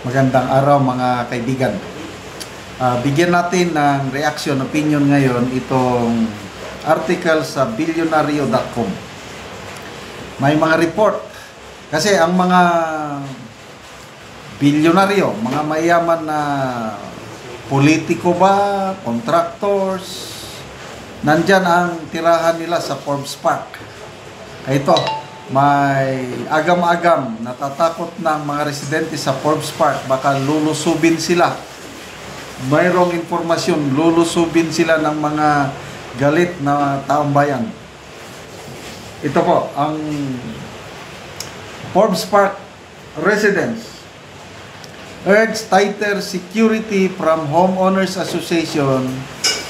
Magandang araw mga kaibigan. Bigyan natin ng reaction, opinion ngayon itong article sa billionario.com. May mga report kasi ang mga bilyonaryo, mga mayaman na politiko ba, contractors, nandyan ang tirahan nila sa Forbes Park. Ito, may agam-agam, natatakot ng mga residente sa Forbes Park, baka lulusubin sila. Mayroong informasyon, lulusubin sila ng mga galit na taong bayan. Ito po, ang Forbes Park residents urge tighter security from Homeowners Association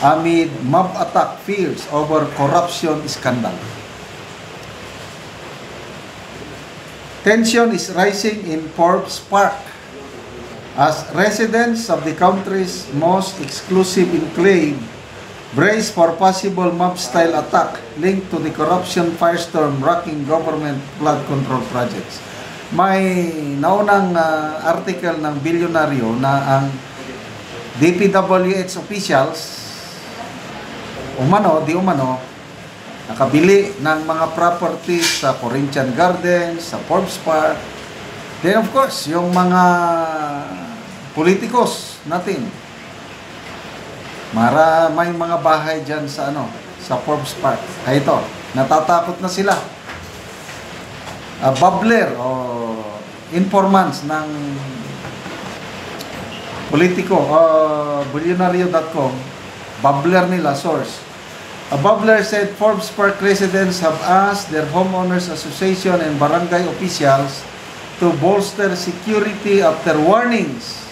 amid mob attack fears over corruption scandal. Tension is rising in Forbes Park as residents of the country's most exclusive enclave brace for possible mob-style attack linked to the corruption firestorm rocking government flood control projects. May naunang article ng bilyonaryo na ang DPWH officials di umano nakabili ng mga properties sa Corinthian Gardens, sa Forbes Park. Then of course, yung mga politikos natin. May mga bahay dyan sa sa Forbes Park. Ay ito, natatakot na sila. Bubbler o informants ng politiko, billionario.com, bubbler nila, source. A bubbler said Forbes Park residents have asked their homeowners association and barangay officials to bolster security after warnings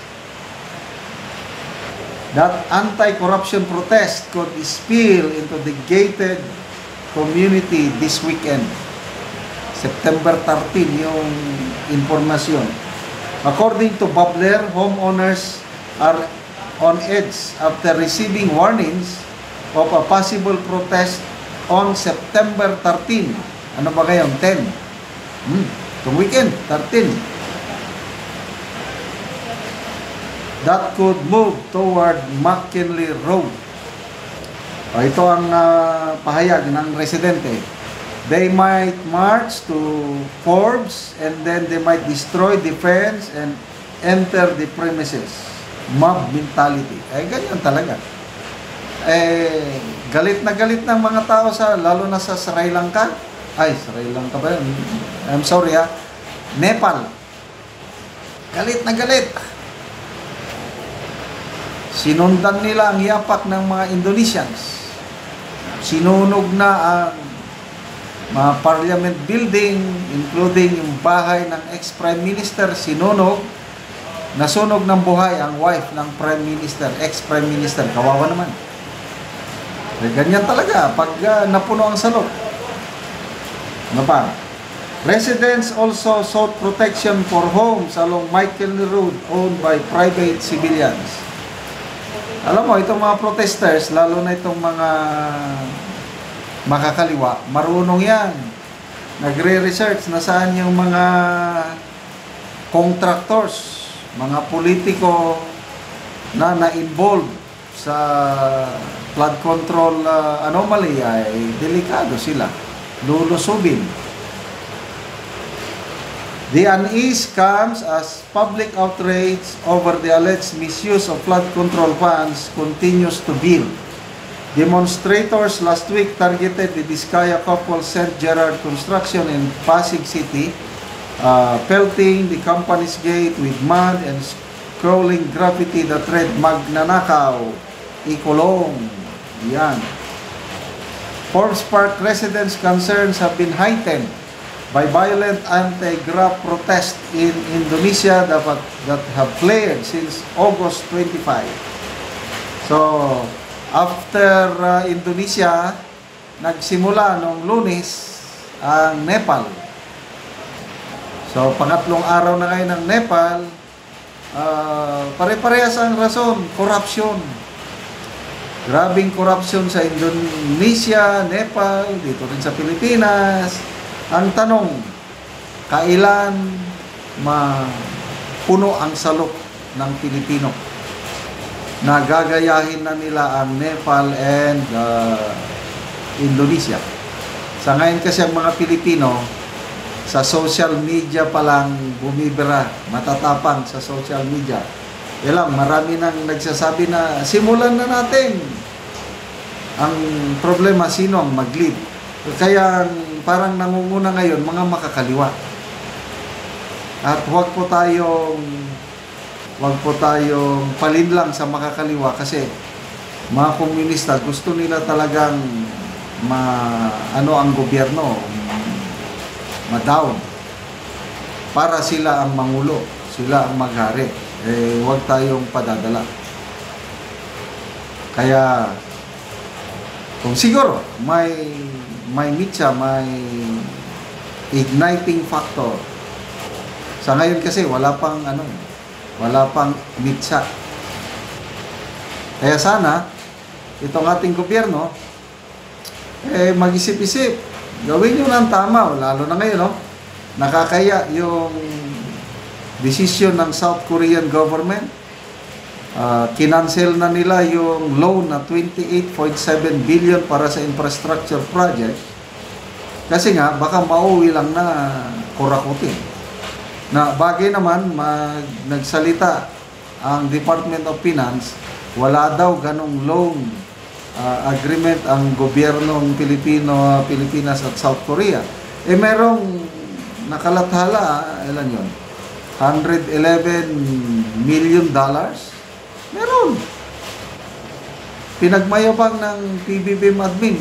that anti-corruption protest could spill into the gated community this weekend. September 13 yung informasyon. According to bubbler, homeowners are on edge after receiving warnings of a possible protest on September 13. Ano ba ngayon? 10. Itong weekend, 13. That could move toward McKinley Road. Ito ang pahayag ng residente. They might march to Forbes and then they might destroy the fence and enter the premises. Mob mentality. Ganyan talaga. Galit na galit ng mga tao lalo na sa Sri Lanka. Sri Lanka ba yun? I'm sorry Nepal. Galit na galit. Sinundan nila ang yapak ng mga Indonesians. Sinunog na ang mga parliament building, including yung bahay ng ex-prime minister, sinunog. Nasunog ng buhay ang wife ng prime minister, ex-prime minister. Kawawa naman. Ganyan talaga pag napuno ang salot. Ano pa? Residents also sought protection for homes along McKinley Road owned by private civilians. Alam mo, itong mga protesters, lalo na itong mga makakaliwa, marunong yan. Nagre-research na saan yung mga contractors, mga politiko na na-involve sa flood control anomaly ay delikado sila. Lulusubin. The unease comes as public outrage over the alleged misuse of flood control funds continues to build. Demonstrators last week targeted the Diskaya couple St. Gerard Construction in Pasig City, pelting the company's gate with mud and scrolling graffiti that read "Magnanakaw, Ikulong." Yan. Forbes Park residents' concerns have been heightened by violent anti-graft protests in Indonesia that have flared since August 25. So, after Indonesia, nagsimula noong Lunes ang Nepal. So, pangatlong araw na ngayon ng Nepal, pare-parehas ang rason, corruption. Grabing corruption sa Indonesia, Nepal, dito rin sa Pilipinas. Ang tanong, kailan puno ang salok ng Pilipino. Nagagayahin na nila ang Nepal and Indonesia. Sa ngayon kasi ang mga Pilipino, sa social media pa lang bumibira, matatapang sa social media. Ilang, marami nang nagsasabi na simulan na natin. Ang problema, sino ang mag-lead? Kaya parang nangunguna ngayon mga makakaliwa. At huwag po tayong palinlang sa makakaliwa kasi mga komunista gusto nila talagang ang gobyerno ma-down para sila ang mangulo, sila ang maghari. Huwag tayong padadala. Kaya kung siguro may mitsa, may igniting factor. Sa ngayon kasi wala pang mitsa. Kaya sana itong ating gobyerno mag-isip-isip. Gawin nyo ng tama, lalo na ngayon, nakakaya yung desisyon ng South Korean government. Kinancel na nila yung loan na 28.7 billion para sa infrastructure project. Kasi nga, baka mauwi lang na kurakutin. Na bagay naman, nagsalita ang Department of Finance, wala daw ganong loan agreement ang gobyernong Pilipinas at South Korea. Merong nakalathala, ilan yun? $111 million? Meron. Pinagmayabang ng PBBM admin.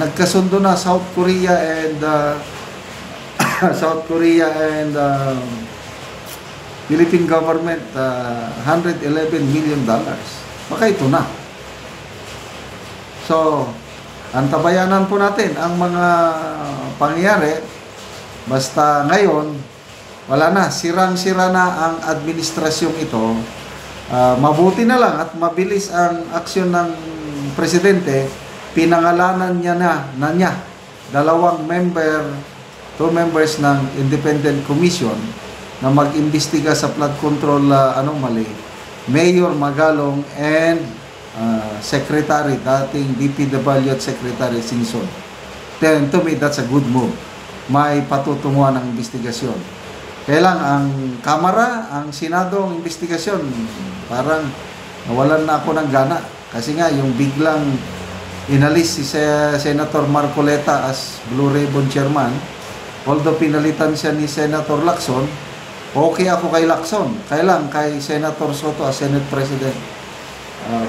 Nagkasundo na South Korea and Philippine government $111 million. Baka ito na. So, antabayanan po natin ang mga pangyayari. Basta ngayon, wala na, sirang-sira na ang administrasyong ito. Mabuti na lang at mabilis ang aksyon ng presidente. Pinangalanan niya na dalawang two members ng independent commission na mag-imbestiga sa flood control anomaly, Mayor Magalong and Secretary, dating DPW at Secretary Singson. Then, to me, that's a good move. May patutunguhan ng investigasyon. Kaya lang, ang Kamara, ang Senado, ang investigasyon, parang nawalan na ako ng gana. Kasi nga, yung biglang inalis si Senator Marcoleta as Blue Ribbon Chairman, although pinalitan siya ni Senator Lacson, okay ako kay Lacson. Kaya lang, kay Senator Soto as Senate President,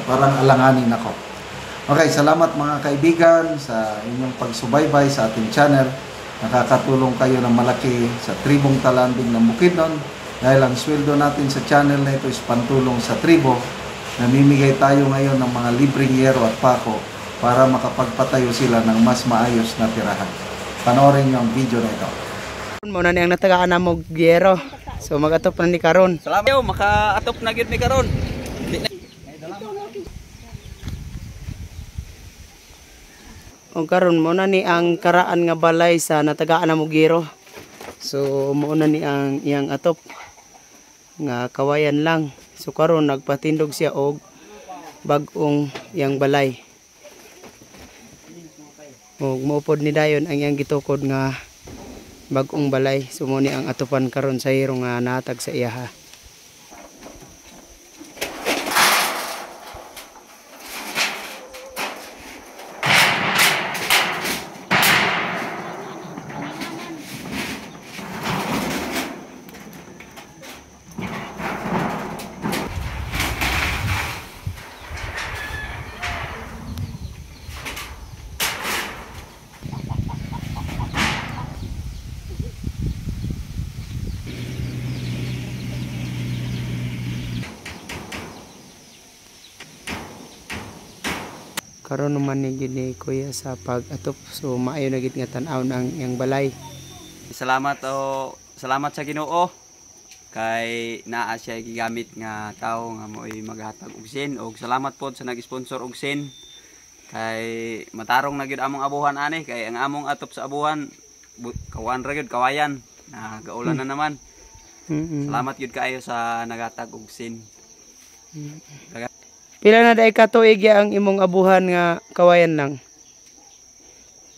parang alanganin ako. Okay, salamat mga kaibigan sa inyong pagsubaybay sa ating channel. Nakakatulong kayo ng malaki sa tribong Talanding ng Bukidnon dahil ang sweldo natin sa channel na ito is pantulong sa tribo. Namimigay tayo ngayon ng mga libreng yero at pako para makapagpatayo sila ng mas maayos na tirahan. Panoorin nyo ang video na ito. Muna niyang natagaan na mo yero. So mag-atop na ni karon. Salamat yo, maka-atop na gyud mi karon. O karon mo na ni ang karaan nga balay sa natagaan na Mugiro. So mo na ni ang iyang atop nga kawayan lang. So karon nagpatindog siya og bag-ong iyang balay. Og moupod ni dayon ang iyang gitukod nga bag-ong balay. So mo ni ang atopan karon sa hiro nga natag sa iyaha. Karon naman ni gini kuya sa pag-atop. So maayo na gid nga tan-aw ang iyang balay. Salamat sa Ginoo kay naa siya gigamit nga tawo nga mo'y maghatag og sin, og salamat pod sa nag-sponsor og sin kay matarong na gyud among abuhan ani kay ang among atop sa abuhan kawan ra gyud kawayan na gaulan na naman. Salamat gyud kaayo sa nagatag og sin. Pila na day ka tuig ya ang imong abuhan nga kawayan lang?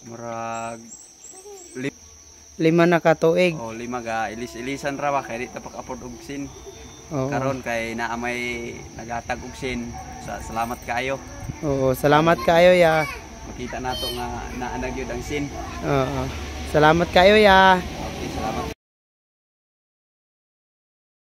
Murag 5 na ka tuig. o 5 ga ilis-ilisan ra ba kay di ta pag-afford og sin. Oo. Karon kay naa may nagatag og sin. Salamat kaayo. Oo, salamat kayo ya. Makita nato nga naa na gyud ang sin. Oo. Salamat kayo ya. Okay, salamat.